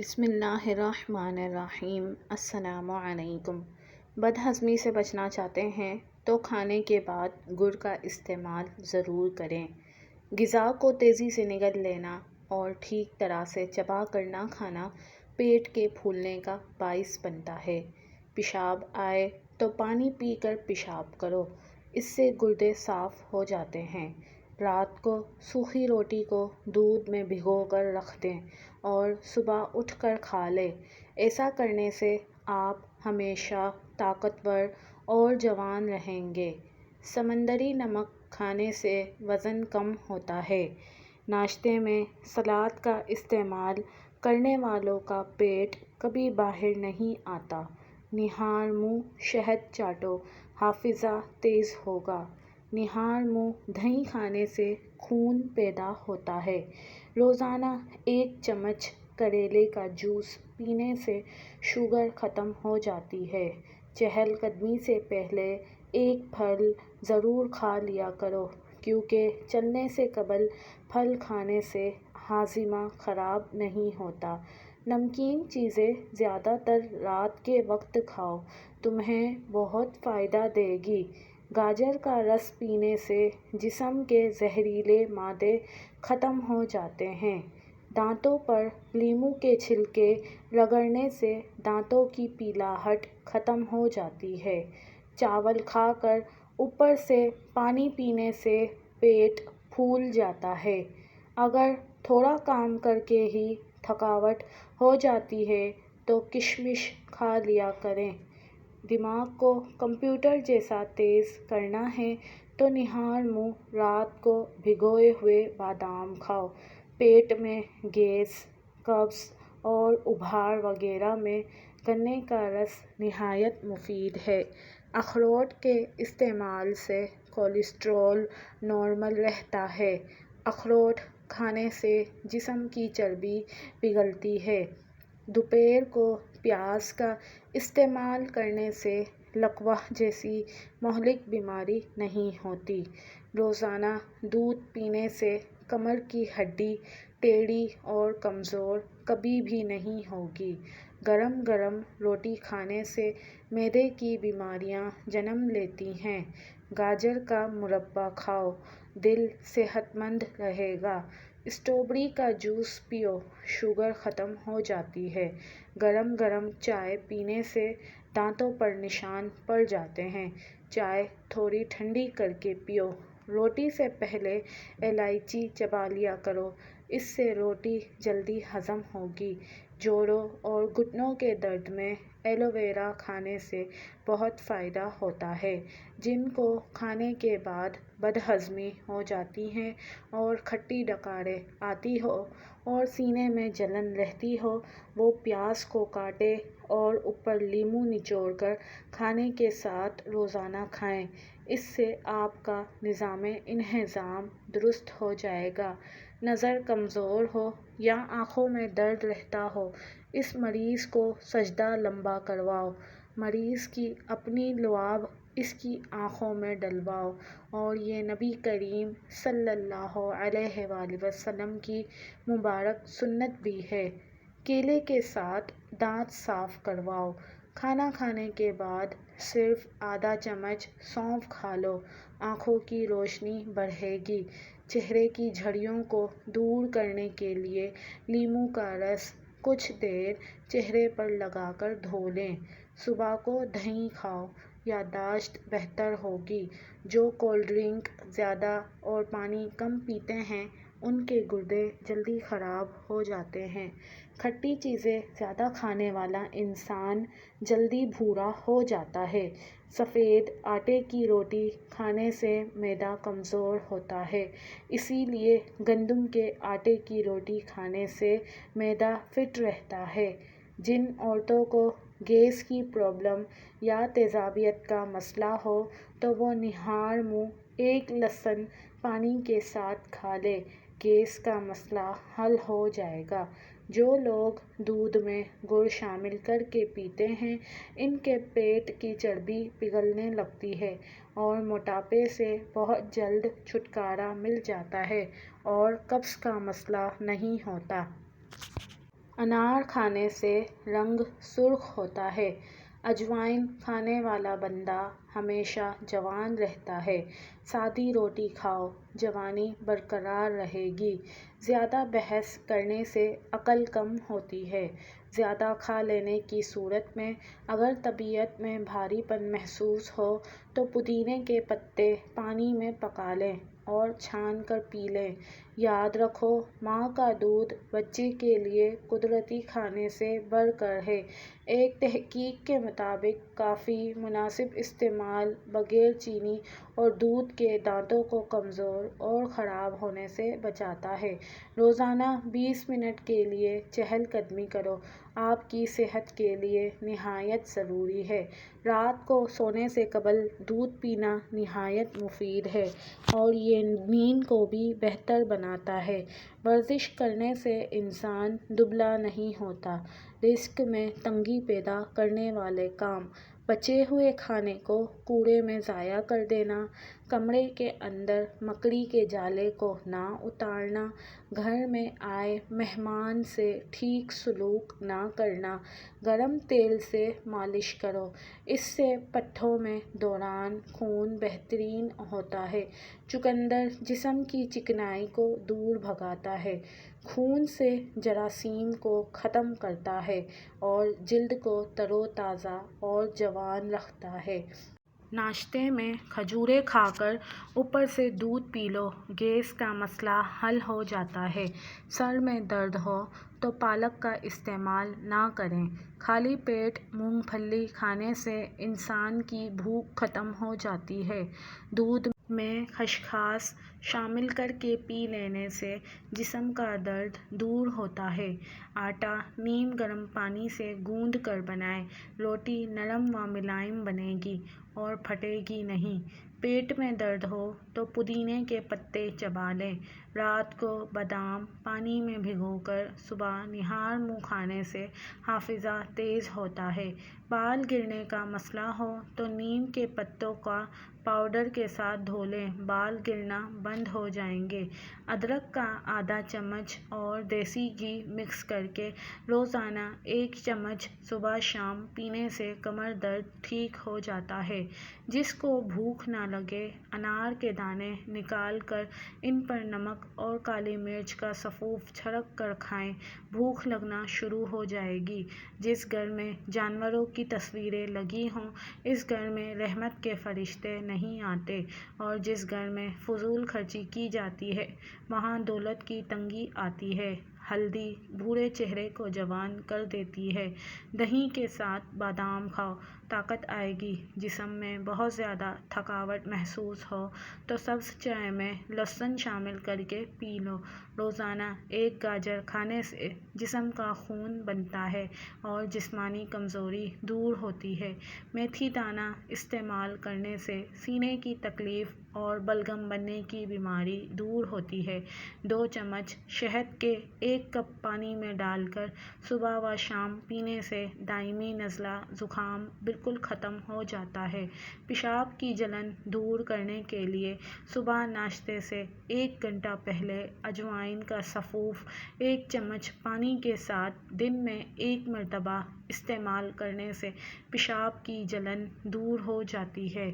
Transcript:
بسم اللہ الرحمن الرحیم۔ السلام علیکم۔ بد ہضمی سے بچنا چاہتے ہیں تو کھانے کے بعد گڑ کا استعمال ضرور کریں۔ غذا کو تیزی سے نگل لینا اور ٹھیک طرح سے چبا کر نہ کھانا پیٹ کے پھولنے کا باعث بنتا ہے۔ پیشاب آئے تو پانی پی کر پیشاب کرو، اس سے گردے صاف ہو جاتے ہیں۔ رات کو سوکھی روٹی کو دودھ میں بھگو کر رکھ دیں اور صبح اٹھ کر کھا لیں۔ ایسا کرنے سے آپ ہمیشہ طاقتور اور جوان رہیں گے۔ سمندری نمک کھانے سے وزن کم ہوتا ہے۔ ناشتے میں سلاد کا استعمال کرنے والوں کا پیٹ کبھی باہر نہیں آتا۔ نہار منہ شہد چاٹو، حافظہ تیز ہوگا۔ نہار منہ دہی کھانے سے خون پیدا ہوتا ہے۔ روزانہ 1 چمچ کریلے کا جوس پینے سے شوگر ختم ہو جاتی ہے۔ چہل قدمی سے پہلے 1 پھل ضرور کھا لیا کرو، کیونکہ چلنے سے قبل پھل کھانے سے ہاضمہ خراب نہیں ہوتا۔ نمکین چیزیں زیادہ تر رات کے وقت کھاؤ، تمہیں بہت فائدہ دے گی۔ گاجر کا رس پینے سے جسم کے زہریلے مادے ختم ہو جاتے ہیں۔ دانتوں پر لیموں کے چھلکے رگڑنے سے دانتوں کی پیلاہٹ ختم ہو جاتی ہے۔ چاول کھا کر اوپر سے پانی پینے سے پیٹ پھول جاتا ہے۔ اگر تھوڑا کام کر کے ہی تھکاوٹ ہو جاتی ہے تو کشمش کھا لیا کریں۔ دماغ کو کمپیوٹر جیسا تیز کرنا ہے تو نہار منہ رات کو بھگوئے ہوئے بادام کھاؤ۔ پیٹ میں گیس، قبض اور ابھار وغیرہ میں گنے کا رس نہایت مفید ہے۔ اخروٹ کے استعمال سے کولیسٹرول نارمل رہتا ہے۔ اخروٹ کھانے سے جسم کی چربی پگھلتی ہے۔ دوپہر کو پیاز کا استعمال کرنے سے لقوہ جیسی مہلک بیماری نہیں ہوتی۔ روزانہ دودھ پینے سے کمر کی ہڈی ٹیڑھی اور کمزور کبھی بھی نہیں ہوگی۔ گرم گرم روٹی کھانے سے معدے کی بیماریاں جنم لیتی ہیں۔ گاجر کا مربا کھاؤ، دل صحت مند رہے گا۔ اسٹرابیری کا جوس پیو، شوگر ختم ہو جاتی ہے۔ گرم گرم چائے پینے سے دانتوں پر نشان پڑ جاتے ہیں۔ چائے تھوڑی ٹھنڈی کر کے پیو۔ روٹی سے پہلے الائچی چبا لیا کرو، اس سے روٹی جلدی ہضم ہوگی۔ جوڑوں اور گھٹنوں کے درد میں ایلو ویرا کھانے سے بہت فائدہ ہوتا ہے۔ جن کو کھانے کے بعد بد ہضمی ہو جاتی ہے اور کھٹی ڈکاریں آتی ہو اور سینے میں جلن رہتی ہو، وہ پیاز کو کاٹیں اور اوپر لیموں نچوڑ کر کھانے کے ساتھ روزانہ کھائیں۔ اس سے آپ کا نظام انہضام درست ہو جائے گا۔ نظر کمزور ہو یا آنکھوں میں درد رہتا ہو، اس مریض کو سجدہ لمبا کرواؤ۔ مریض کی اپنی لعاب اس کی آنکھوں میں ڈلواؤ، اور یہ نبی کریم صلی اللہ علیہ وآلہ وسلم کی مبارک سنت بھی ہے۔ کیلے کے ساتھ دانت صاف کرواؤ۔ کھانا کھانے کے بعد صرف آدھا چمچ سونف کھا لو، آنکھوں کی روشنی بڑھے گی۔ چہرے کی جھریوں کو دور کرنے کے لیے لیموں کا رس کچھ دیر چہرے پر لگا کر دھو لیں۔ صبح کو دہی کھاؤ، یادداشت بہتر ہوگی۔ جو کولڈ ڈرنک زیادہ اور پانی کم پیتے ہیں، ان کے گردے جلدی خراب ہو جاتے ہیں۔ کھٹی چیزیں زیادہ کھانے والا انسان جلدی بھورا ہو جاتا ہے۔ سفید آٹے کی روٹی کھانے سے معدہ کمزور ہوتا ہے، اسی لیے گندم کے آٹے کی روٹی کھانے سے معدہ فٹ رہتا ہے۔ جن عورتوں کو گیس کی پرابلم یا تیزابیت کا مسئلہ ہو تو وہ نہار منہ 1 لہسن پانی کے ساتھ کھا لیں، گیس کا مسئلہ حل ہو جائے گا۔ جو لوگ دودھ میں گڑ شامل کر کے پیتے ہیں، ان کے پیٹ کی چربی پگھلنے لگتی ہے اور موٹاپے سے بہت جلد چھٹکارا مل جاتا ہے اور قبض کا مسئلہ نہیں ہوتا۔ انار کھانے سے رنگ سرخ ہوتا ہے۔ اجوائن کھانے والا بندہ ہمیشہ جوان رہتا ہے۔ سادی روٹی کھاؤ، جوانی برقرار رہے گی۔ زیادہ بحث کرنے سے عقل کم ہوتی ہے۔ زیادہ کھا لینے کی صورت میں اگر طبیعت میں بھاری پن محسوس ہو تو پودینے کے پتے پانی میں پکا لیں اور چھان کر پی لیں۔ یاد رکھو، ماں کا دودھ بچے کے لیے قدرتی کھانے سے بڑھ کر ہے۔ ایک تحقیق کے مطابق کافی مناسب استعمال بغیر چینی اور دودھ کے دانتوں کو کمزور اور خراب ہونے سے بچاتا ہے۔ روزانہ 20 منٹ کے لیے چہل قدمی کرو، آپ کی صحت کے لیے نہایت ضروری ہے۔ رات کو سونے سے قبل دودھ پینا نہایت مفید ہے اور یہ نیند کو بھی بہتر بناتا ہے۔ ورزش کرنے سے انسان دبلا نہیں ہوتا۔ رزق میں تنگی پیدا کرنے والے کام: بچے ہوئے کھانے کو کوڑے میں ضائع کر دینا، کمرے کے اندر مکڑی کے جالے کو نہ اتارنا، گھر میں آئے مہمان سے ٹھیک سلوک نہ کرنا۔ گرم تیل سے مالش کرو، اس سے پٹھوں میں دوران خون بہترین ہوتا ہے۔ چقندر جسم کی چکنائی کو دور بھگاتا ہے، خون سے جراثیم کو ختم کرتا ہے اور جلد کو تر و تازہ اور جوان رکھتا ہے۔ ناشتے میں کھجوریں کھا کر اوپر سے دودھ پی لو، گیس کا مسئلہ حل ہو جاتا ہے۔ سر میں درد ہو تو پالک کا استعمال نہ کریں۔ خالی پیٹ مونگ پھلی کھانے سے انسان کی بھوک ختم ہو جاتی ہے۔ دودھ میں خسخاس شامل کر کے پی لینے سے جسم کا درد دور ہوتا ہے۔ آٹا نیم گرم پانی سے گوندھ کر بنائیں، روٹی نرم و ملائم بنے گی اور پھٹے گی نہیں۔ پیٹ میں درد ہو تو پودینے کے پتے چبا لیں۔ رات کو بادام پانی میں بھگو کر صبح نہار منھ کھانے سے حافظہ تیز ہوتا ہے۔ بال گرنے کا مسئلہ ہو تو نیم کے پتوں کا پاؤڈر کے ساتھ دھو لیں، بال گرنا بند ہو جائیں گے۔ ادرک کا آدھا چمچ اور دیسی گھی مکس کر کے روزانہ 1 چمچ صبح شام پینے سے کمر درد ٹھیک ہو جاتا ہے۔ جس کو بھوک نہ لگے، انار کے دانے نکال کر ان پر نمک اور کالی مرچ کا سفوف چھڑک کر کھائیں، بھوک لگنا شروع ہو جائے گی۔ جس گھر میں جانوروں کی تصویریں لگی ہوں، اس گھر میں رحمت کے فرشتے نہیں آتے، اور جس گھر میں فضول خرچی کی جاتی ہے، وہاں دولت کی تنگی آتی ہے۔ ہلدی بوڑھے چہرے کو جوان کر دیتی ہے۔ دہی کے ساتھ بادام کھاؤ، طاقت آئے گی۔ جسم میں بہت زیادہ تھکاوٹ محسوس ہو تو سبز چائے میں لہسن شامل کر کے پی لو۔ روزانہ 1 گاجر کھانے سے جسم کا خون بنتا ہے اور جسمانی کمزوری دور ہوتی ہے۔ میتھی دانہ استعمال کرنے سے سینے کی تکلیف اور بلغم بننے کی بیماری دور ہوتی ہے۔ 2 چمچ شہد کے 1 کپ پانی میں ڈال کر صبح و شام پینے سے دائمی نزلہ زکام بالکل ختم ہو جاتا ہے۔ پیشاب کی جلن دور کرنے کے لیے صبح ناشتے سے 1 گھنٹہ پہلے اجوائن کا سفوف 1 چمچ پانی کے ساتھ دن میں 1 مرتبہ استعمال کرنے سے پیشاب کی جلن دور ہو جاتی ہے۔